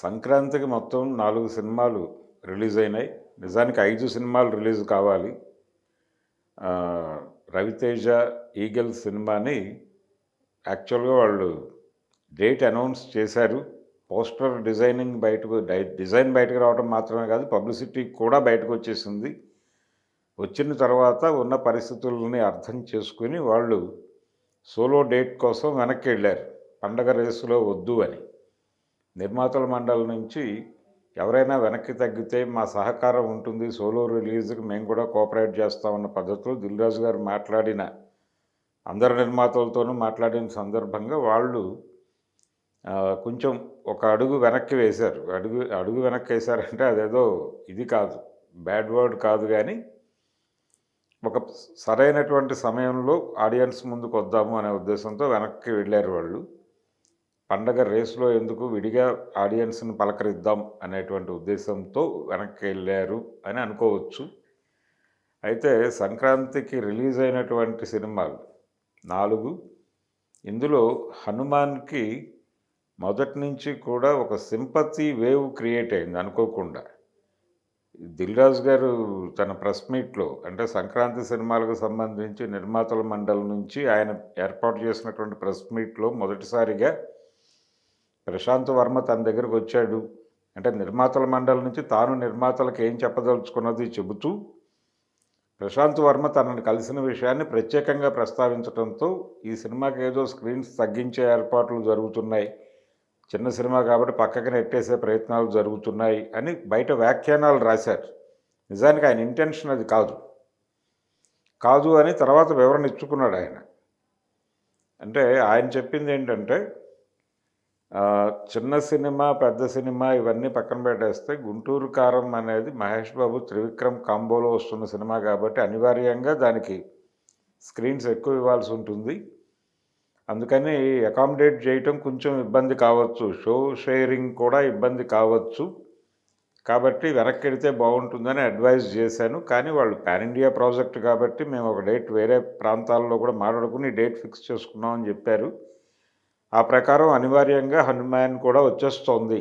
సంక్రాంతికి మొత్తం 4 సినిమాలు రిలీజ్ అయినాయి. నిజానికి 5 సినిమాలు రిలీజ్ కావాలి. 'రవితేజ ఈగల్' సినిమాని యాక్చువల్‌గా వాళ్ళు డేట్ అనౌన్స్ చేశారు. పోస్టర్ డిజైన్ బయటకు రావడం మాత్రమే కాదు, పబ్లిసిటీ కూడా బయటకొచ్చేసింది. వచ్చిన తర్వాత ఉన్న పరిస్థితులని అర్థం చేసుకొని వాళ్ళు సోలో డేట్ కోసం వెనక్కెళ్ళారు. పండగ రేసులో వద్దు అని. నిర్మాతల మండలి నుంచి ఎవరైనా వెనక్కి తగ్గితే మా సహకారం ఉంటుంది, సోలో రిలీజ్‌కి మేము కూడా కోఆపరేట్ చేస్తామన్న పద్ధతిలో దిల్ రాజు గారు అందరు నిర్మాతలతోనూ మాట్లాడిన సందర్భంగా వాళ్ళు కొంచెం ఒక అడుగు వెనక్కి వేశారు. అడుగు వెనక్కి వేశారంటే అదేదో ఇది కాదు, బ్యాడ్ వర్డ్ కాదు, కానీ ఒక సరైనటువంటి సమయంలో ఆడియన్స్ ముందుకు వద్దాము అనే ఉద్దేశంతో వెనక్కి వెళ్ళారు వాళ్ళు. పండగ రేసులో ఎందుకు, విడిగా ఆడియన్స్ని పలకరిద్దాం అనేటువంటి ఉద్దేశంతో వెనక్కి వెళ్ళారు అని అనుకోవచ్చు. అయితే సంక్రాంతికి రిలీజ్ అయినటువంటి సినిమాలు 4. ఇందులో హనుమాన్‌కి మొదటి నుంచి కూడా ఒక సింపతి వేవ్ క్రియేట్ అయింది అనుకోకుండా. దిల్ రాజు గారు తన ప్రెస్ మీట్‌లో, అంటే సంక్రాంతి సినిమాలకు సంబంధించి నిర్మాతల మండలి నుంచి ఆయన ఏర్పాటు చేసినటువంటి ప్రెస్ మీట్‌లో మొదటిసారిగా ప్రశాంత్ వర్మ తన దగ్గరకు వచ్చాడు. అంటే నిర్మాతల మండలి నుంచి తాను నిర్మాతలకు ఏం చెప్పదలుచుకున్నది చెబుతూ ప్రశాంత్ వర్మ తనను కలిసిన విషయాన్ని ప్రత్యేకంగా ప్రస్తావించడంతో ఈ సినిమాకి ఏదో స్క్రీన్స్ తగ్గించే ఏర్పాట్లు జరుగుతున్నాయి, చిన్న సినిమా కాబట్టి పక్కకి నెట్టేసే ప్రయత్నాలు జరుగుతున్నాయి అని బయట వ్యాఖ్యానాలు రాశారు. నిజానికి ఆయన ఇంటెన్షన్ అది కాదు అని తర్వాత వివరణ ఇచ్చుకున్నాడు ఆయన. అంటే ఆయన చెప్పింది ఏంటంటే, చిన్న సినిమా పెద్ద సినిమా ఇవన్నీ పక్కన పెట్టేస్తే గుంటూరు కారం అనేది మహేష్ బాబు త్రివిక్రమ్ కాంబోలో వస్తున్న సినిమా కాబట్టి అనివార్యంగా దానికి స్క్రీన్స్ ఎక్కువ ఇవ్వాల్సి ఉంటుంది. అందుకని అకామిడేట్ చేయటం కొంచెం ఇబ్బంది కావచ్చు, షో షేరింగ్ కూడా ఇబ్బంది కావచ్చు, కాబట్టి వెనక్కి వెడితే బాగుంటుందని అడ్వైజ్ చేశాను. కానీ వాళ్ళు పాన్ ఇండియా ప్రాజెక్ట్ కాబట్టి మేము ఒక డేట్ వేరే ప్రాంతాల్లో కూడా మాట్లాడుకుని డేట్ ఫిక్స్ చేసుకున్నామని చెప్పారు. ఆ ప్రకారం అనివార్యంగా హనుమాన్ కూడా వచ్చేస్తోంది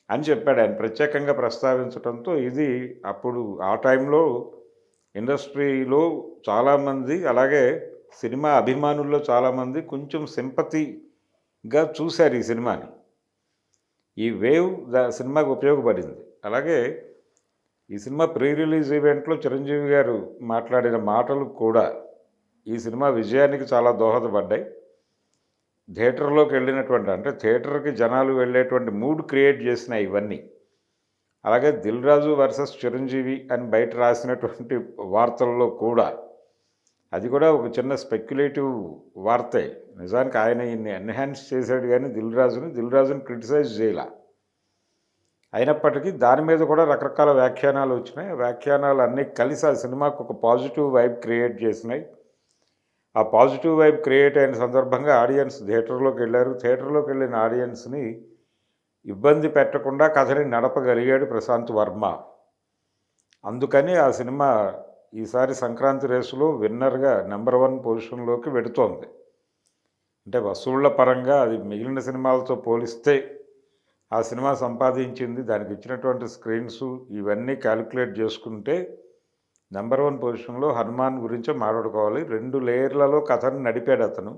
అని చెప్పాడు ఆయన ప్రత్యేకంగా ప్రస్తావించడంతో. ఇది అప్పుడు ఆ టైంలో ఇండస్ట్రీలో చాలామంది, అలాగే సినిమా అభిమానుల్లో చాలామంది కొంచెం సింపతిగా చూశారు ఈ సినిమాని. ఈ వేవ్ సినిమాకి ఉపయోగపడింది. అలాగే ఈ సినిమా ప్రీ రిలీజ్ ఈవెంట్లో చిరంజీవి గారు మాట్లాడిన మాటలు కూడా ఈ సినిమా విజయానికి చాలా దోహదపడ్డాయి. థియేటర్లోకి వెళ్ళినటువంటి, అంటే థియేటర్కి జనాలు వెళ్ళేటువంటి మూడ్ క్రియేట్ చేసినాయి ఇవన్నీ. అలాగే దిల్ రాజు వర్సెస్ చిరంజీవి అని బయట రాసినటువంటి వార్తల్లో కూడా అది కూడా ఒక చిన్న స్పెక్యులేటివ్ వార్తే. నిజానికి ఆయన ఇన్ని ఎన్హాన్స్ చేశాడు కానీ దిల్ రాజుని క్రిటిసైజ్ చేయాల. అయినప్పటికీ దాని మీద కూడా రకరకాల వ్యాఖ్యానాలు వచ్చినాయి. ఆ వ్యాఖ్యానాలు అన్నీ కలిసి ఆ సినిమాకు ఒక పాజిటివ్ వైబ్ క్రియేట్ చేసినాయి. ఆ పాజిటివ్ వైబ్ క్రియేట్ అయిన సందర్భంగా ఆడియన్స్ థియేటర్లోకి వెళ్ళారు. థియేటర్లోకి వెళ్ళిన ఆడియన్స్ని ఇబ్బంది పెట్టకుండా కథని నడపగలిగాడు ప్రశాంత్ వర్మ. అందుకని ఆ సినిమా ఈసారి సంక్రాంతి రేసులో విన్నర్గా నెంబర్ 1 పొజిషన్లోకి వెడుతోంది. అంటే వసూళ్ల పరంగా అది మిగిలిన సినిమాలతో పోలిస్తే ఆ సినిమా సంపాదించింది, దానికి ఇచ్చినటువంటి స్క్రీన్స్ ఇవన్నీ క్యాలిక్యులేట్ చేసుకుంటే నెంబర్ 1 పొజిషన్లో హనుమాన్ గురించే మాట్లాడుకోవాలి. 2 లేయర్లలో కథను నడిపాడు అతను.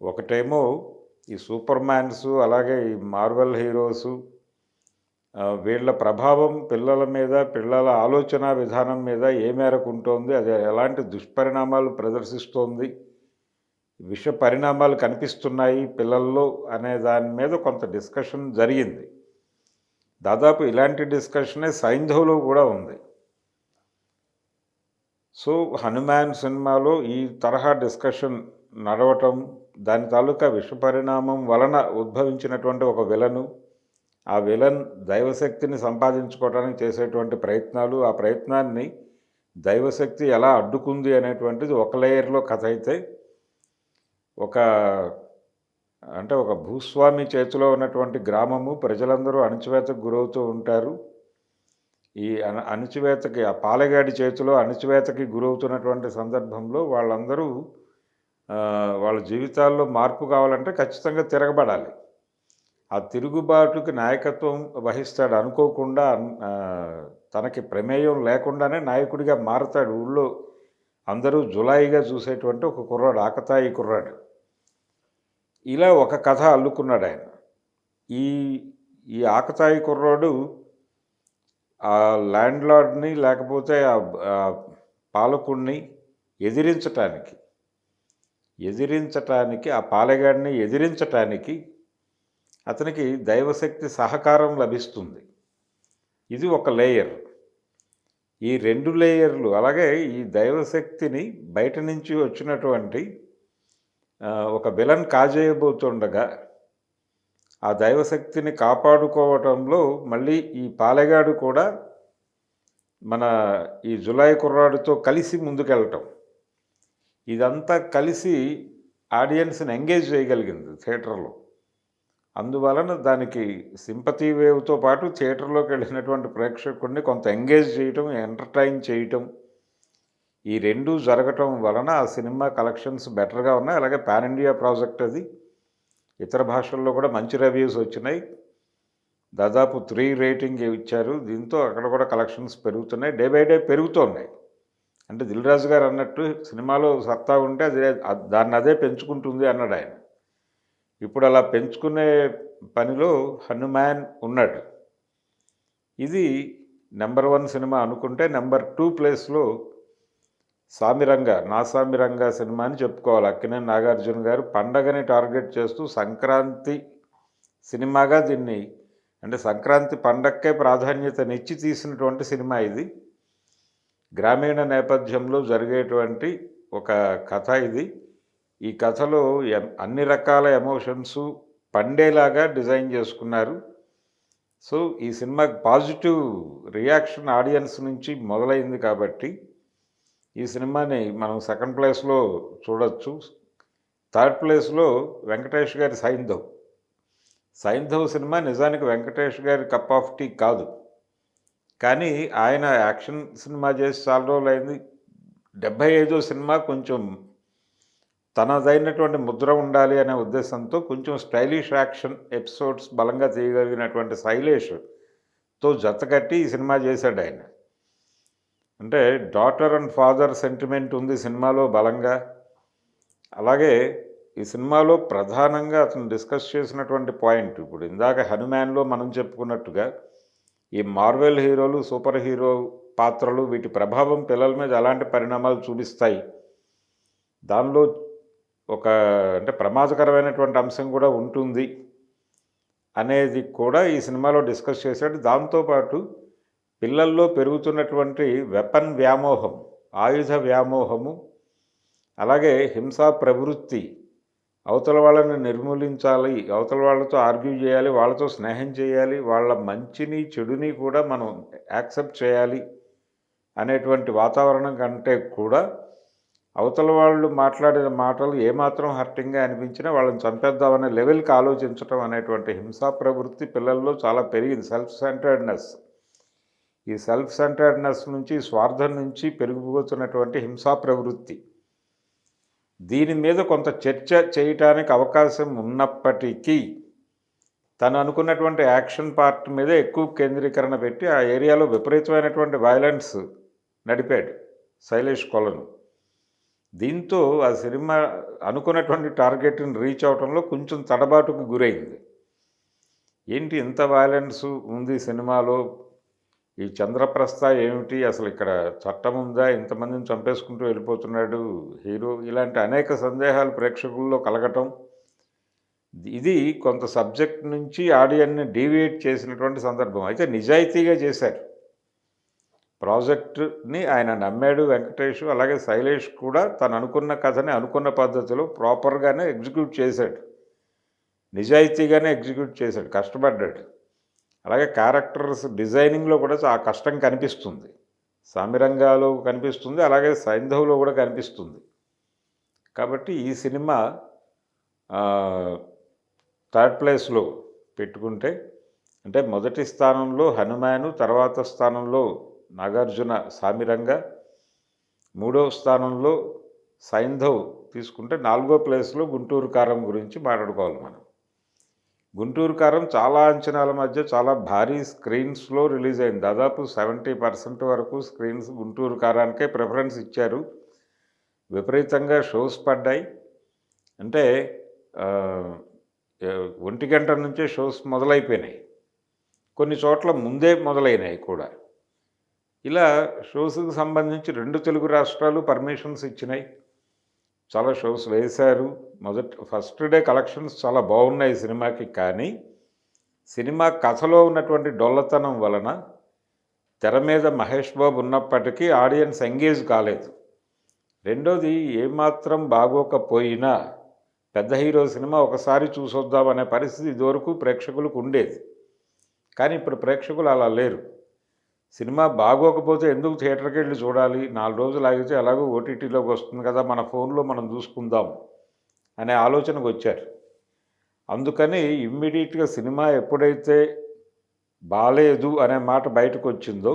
ఒకటేమో ఈ సూపర్ మ్యాన్స్, అలాగే ఈ మార్వెల్ హీరోసు, వీళ్ళ ప్రభావం పిల్లల మీద, పిల్లల ఆలోచన విధానం మీద ఏ మేరకు ఉంటుంది, అది ఎలాంటి దుష్పరిణామాలు ప్రదర్శిస్తోంది, విష పరిణామాలు కనిపిస్తున్నాయి పిల్లల్లో అనే దాని మీద కొంత డిస్కషన్ జరిగింది. దాదాపు ఇలాంటి డిస్కషనే సైంధవ్లో కూడా ఉంది. సో హనుమాన్ సినిమాలో ఈ తరహా డిస్కషన్ నడవటం, దాని తాలూకా విష పరిణామం వలన ఉద్భవించినటువంటి ఒక విలను, ఆ విలన్ దైవశక్తిని సంపాదించుకోవడానికి చేసేటువంటి ప్రయత్నాలు, ఆ ప్రయత్నాన్ని దైవశక్తి ఎలా అడ్డుకుంది అనేటువంటిది ఒక లేయర్లో కథ అయితే, ఒక భూస్వామి చేతిలో ఉన్నటువంటి గ్రామము, ప్రజలందరూ అణచివేతకు గురవుతూ ఉంటారు. ఈ అణచివేతకి, ఆ పాలెగాడి చేతిలో అణచివేతకి గురవుతున్నటువంటి సందర్భంలో వాళ్ళందరూ వాళ్ళ జీవితాల్లో మార్పు కావాలంటే ఖచ్చితంగా తిరగబడాలి. ఆ తిరుగుబాటుకి నాయకత్వం వహిస్తాడు అనుకోకుండా. తనకి ప్రమేయం లేకుండానే నాయకుడిగా మారతాడు. ఊళ్ళో అందరూ జులాయిగా చూసేటువంటి ఒక కుర్రాడు, ఆకతాయి కుర్రాడు. ఇలా ఒక కథ అల్లుకున్నాడు ఆయన. ఈ ఈ ఆకతాయి కుర్రాడు ఆ ల్యాండ్ లార్డ్‌ని లేకపోతే పాలకుడిని ఎదిరించటానికి ఆ పాలెగాడిని ఎదిరించటానికి అతనికి దైవశక్తి సహకారం లభిస్తుంది. ఇది ఒక లేయర్. ఈ 2 లేయర్లు అలాగే ఈ దైవశక్తిని బయట నుంచి వచ్చినటువంటి ఒక విలన్ కాజేయబోతుండగా ఆ దైవశక్తిని కాపాడుకోవటంలో మళ్ళీ ఈ పాలెగాడు కూడా మన ఈ జులాయి కుర్రాడితో కలిసి ముందుకెళ్ళటం, ఇదంతా కలిసి ఆడియన్స్ని ఎంగేజ్ చేయగలిగింది థియేటర్లో. అందువలన దానికి సింపతీ వేవ్తో పాటు థియేటర్లోకి వెళ్ళినటువంటి ప్రేక్షకుడిని కొంత ఎంగేజ్ చేయటం, ఎంటర్టైన్ చేయటం, ఈ రెండూ జరగటం వలన ఆ సినిమా కలెక్షన్స్ బెటర్గా ఉన్నాయి. అలాగే పాన్ ఇండియా ప్రాజెక్ట్ అది. ఇతర భాషల్లో కూడా మంచి రివ్యూస్ వచ్చినాయి. దాదాపు 3 రేటింగ్ ఇచ్చారు. దీంతో అక్కడ కూడా కలెక్షన్స్ పెరుగుతున్నాయి, డే బై డే పెరుగుతున్నాయి. అంటే దిల్ రాజు గారు అన్నట్టు సినిమాలో సత్తా ఉంటే దాన్ని అదే పెంచుకుంటుంది అన్నాడు ఆయన. ఇప్పుడు అలా పెంచుకునే పనిలో హనుమాన్ ఉన్నాడు. ఇది నెంబర్ 1 సినిమా అనుకుంటే, నెంబర్ 2 ప్లేస్లో సామిరంగా, నా సామిరంగా సినిమా అని చెప్పుకోవాలి. అక్కినేని నాగార్జున గారు పండగని టార్గెట్ చేస్తూ సంక్రాంతి సినిమాగా దీన్ని, అంటే సంక్రాంతి పండగకే ప్రాధాన్యతనిచ్చి తీసినటువంటి సినిమా ఇది. గ్రామీణ నేపథ్యంలో జరిగేటువంటి ఒక కథ ఇది. ఈ కథలో అన్ని రకాల ఎమోషన్సు పండేలాగా డిజైన్ చేసుకున్నారు. సో ఈ సినిమాకి పాజిటివ్ రియాక్షన్ ఆడియన్స్ నుంచి మొదలైంది కాబట్టి ఈ సినిమాని మనం సెకండ్ ప్లేస్లో చూడొచ్చు. థర్డ్ ప్లేస్లో వెంకటేష్ గారి సైంధవ్ సినిమా నిజానికి వెంకటేష్ గారి కప్ ఆఫ్ టీ కాదు. కానీ ఆయన యాక్షన్ సినిమా చేసి చాలా రోజులైంది. 75వ సినిమా కొంచెం తనదైనటువంటి ముద్ర ఉండాలి అనే ఉద్దేశంతో కొంచెం స్టైలిష్ యాక్షన్ ఎపిసోడ్స్ బలంగా చేయగలిగినటువంటి శైలేష్తో జతకట్టి ఈ సినిమా చేశాడు ఆయన. అంటే డాటర్ అండ్ ఫాదర్ సెంటిమెంట్ ఉంది సినిమాలో బలంగా. అలాగే ఈ సినిమాలో ప్రధానంగా అతను డిస్కస్ చేసినటువంటి పాయింట్, ఇప్పుడు ఇందాక హనుమాన్లో మనం చెప్పుకున్నట్టుగా ఈ మార్వెల్ హీరోలు, సూపర్ హీరో పాత్రలు, వీటి ప్రభావం పిల్లల మీద ఎలాంటి పరిణామాలు చూపిస్తాయి, దానిలో ఒక అంటే ప్రమాదకరమైనటువంటి అంశం కూడా ఉంటుంది అనేది కూడా ఈ సినిమాలో డిస్కస్ చేశాడు. దాంతోపాటు పిల్లల్లో పెరుగుతున్నటువంటి వెపన్ వ్యామోహం, ఆయుధ వ్యామోహము, అలాగే హింసా ప్రవృత్తి, అవతల వాళ్ళని నిర్మూలించాలి, అవతల వాళ్ళతో ఆర్గ్యూ చేయాలి, వాళ్ళతో స్నేహం చేయాలి, వాళ్ళ మంచిని చెడుని కూడా మనం యాక్సెప్ట్ చేయాలి అనేటువంటి వాతావరణం కంటే కూడా అవతల వాళ్ళు మాట్లాడిన మాటలు ఏమాత్రం హర్టింగ్గా అనిపించినా వాళ్ళని చంపేద్దామనే లెవెల్కి ఆలోచించడం అనేటువంటి హింసా ప్రవృత్తి పిల్లల్లో చాలా పెరిగింది. సెల్ఫ్ సెంటర్డ్నెస్, ఈ సెల్ఫ్ సెంటర్డ్నెస్ నుంచి, స్వార్థం నుంచి పెరిగిపోతున్నటువంటి హింసా ప్రవృత్తి, దీని మీద కొంత చర్చ చేయటానికి అవకాశం ఉన్నప్పటికీ తను అనుకున్నటువంటి యాక్షన్ పార్ట్ మీదే ఎక్కువ కేంద్రీకరణ పెట్టి ఆ ఏరియాలో విపరీతమైనటువంటి వైలెన్స్ నడిపాడు శైలేష్ కొలను. దీంతో ఆ సినిమా అనుకున్నటువంటి టార్గెట్ని రీచ్ అవడంలో కొంచెం తడబాటుకు గురైంది. ఏంటి ఇంత వైలెన్స్ ఉంది సినిమాలో, ఈ చంద్రప్రస్థ ఏమిటి, అసలు ఇక్కడ చట్టం ఉందా, ఇంతమందిని చంపేసుకుంటూ వెళ్ళిపోతున్నాడు హీరో, ఇలాంటి అనేక సందేహాలు ప్రేక్షకుల్లో కలగటం, ఇది కొంత సబ్జెక్ట్ నుంచి ఆడియన్ని డీవియేట్ చేసినటువంటి సందర్భం. అయితే నిజాయితీగా చేశారు ప్రాజెక్టుని, ఆయన నమ్మాడు వెంకటేష్. అలాగే శైలేష్ కూడా తను అనుకున్న కథని అనుకున్న పద్ధతిలో ప్రాపర్గానే ఎగ్జిక్యూట్ చేశాడు, నిజాయితీగానే ఎగ్జిక్యూట్ చేశాడు, కష్టపడ్డాడు. అలాగే క్యారెక్టర్స్ డిజైనింగ్లో కూడా ఆ కష్టం కనిపిస్తుంది, సామిరంగాలో కనిపిస్తుంది, అలాగే సైంధవ్లో కూడా కనిపిస్తుంది. కాబట్టి ఈ సినిమా థర్డ్ ప్లేస్లో పెట్టుకుంటే, అంటే మొదటి స్థానంలో హనుమాను, తర్వాత స్థానంలో నాగార్జున సామిరంగా, మూడవ స్థానంలో సైంధవ్ తీసుకుంటే, 4వ ప్లేస్లో గుంటూరు కారం గురించి మాట్లాడుకోవాలి మనం. గుంటూరు కారం చాలా అంచనాల మధ్య చాలా భారీ స్క్రీన్స్లో రిలీజ్ అయింది. దాదాపు 70% వరకు స్క్రీన్స్ గుంటూరు కారానికే ప్రిఫరెన్స్ ఇచ్చారు. విపరీతంగా షోస్ పడ్డాయి. అంటే 1 గంట నుంచే షోస్ మొదలైపోయినాయి. కొన్ని చోట్ల ముందే మొదలైనాయి కూడా. ఇలా షోస్కి సంబంధించి 2 తెలుగు రాష్ట్రాలు పర్మిషన్స్ ఇచ్చినాయి. చాలా షోస్ వేశారు. ఫస్ట్ డే కలెక్షన్స్ చాలా బాగున్నాయి సినిమాకి. కానీ సినిమా కథలో ఉన్నటువంటి డొల్లతనం వలన తెర మీద మహేష్ బాబు ఉన్నప్పటికీ ఆడియన్స్ ఎంగేజ్ కాలేదు. రెండోది, ఏమాత్రం బాగోకపోయినా పెద్ద హీరో సినిమా ఒకసారి చూసొద్దామనే పరిస్థితి ఇదివరకు ప్రేక్షకులకు ఉండేది. కానీ ఇప్పుడు ప్రేక్షకులు అలా లేరు. సినిమా బాగోకపోతే ఎందుకు థియేటర్కి వెళ్ళి చూడాలి, 4 రోజులు ఆగితే ఎలాగో ఓటీటీలోకి వస్తుంది కదా, మన ఫోన్లో మనం చూసుకుందాం అనే ఆలోచనకు వచ్చారు. అందుకని ఇమ్మీడియట్గా సినిమా ఎప్పుడైతే బాలేదు అనే మాట బయటకు వచ్చిందో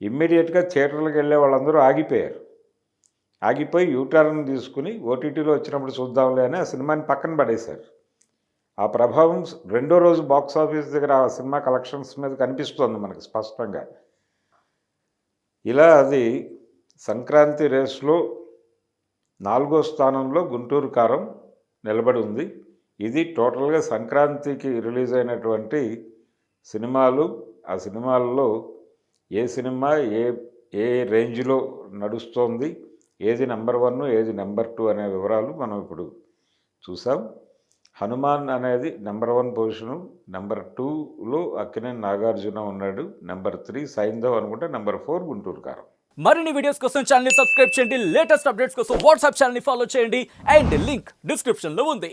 ఇమ్మీడియట్గా థియేటర్లకు వెళ్ళే వాళ్ళందరూ ఆగిపోయారు. ఆగిపోయి యూటర్న్ తీసుకుని ఓటీటీలో వచ్చినప్పుడు చూద్దాంలే అని ఆ సినిమాని పక్కన పడేశారు. ఆ ప్రభావం రెండో రోజు బాక్స్ ఆఫీస్ దగ్గర ఆ సినిమా కలెక్షన్స్ మీద కనిపిస్తోంది మనకి స్పష్టంగా. ఇలా అది సంక్రాంతి రేస్లో 4వ స్థానంలో గుంటూరు కారం నిలబడి ఉంది. ఇది టోటల్గా సంక్రాంతికి రిలీజ్ అయినటువంటి సినిమాలు. ఆ సినిమాల్లో ఏ సినిమా ఏ రేంజ్లో నడుస్తోంది, ఏది నెంబర్ 1 ఏది నెంబర్ 2 అనే వివరాలు మనం ఇప్పుడు చూసాం. హనుమాన్ అనేది నెంబర్ 1 పొజిషను, నెంబర్ 2లో అక్కినేని నాగార్జున ఉన్నాడు, నెంబర్ 3 సైంధవ్ అనుకుంటే, నెంబర్ 4 గుంటూరు కారం. మరిన్ని వీడియోస్ కోసం ఛానల్ ని సబ్స్క్రైబ్ చేయండి. లేటెస్ట్ అప్డేట్స్ కోసం వాట్సాప్ ఛానల్ ని ఫాలో చేయండి. అండ్ లింక్ డిస్క్రిప్షన్ లో ఉంది.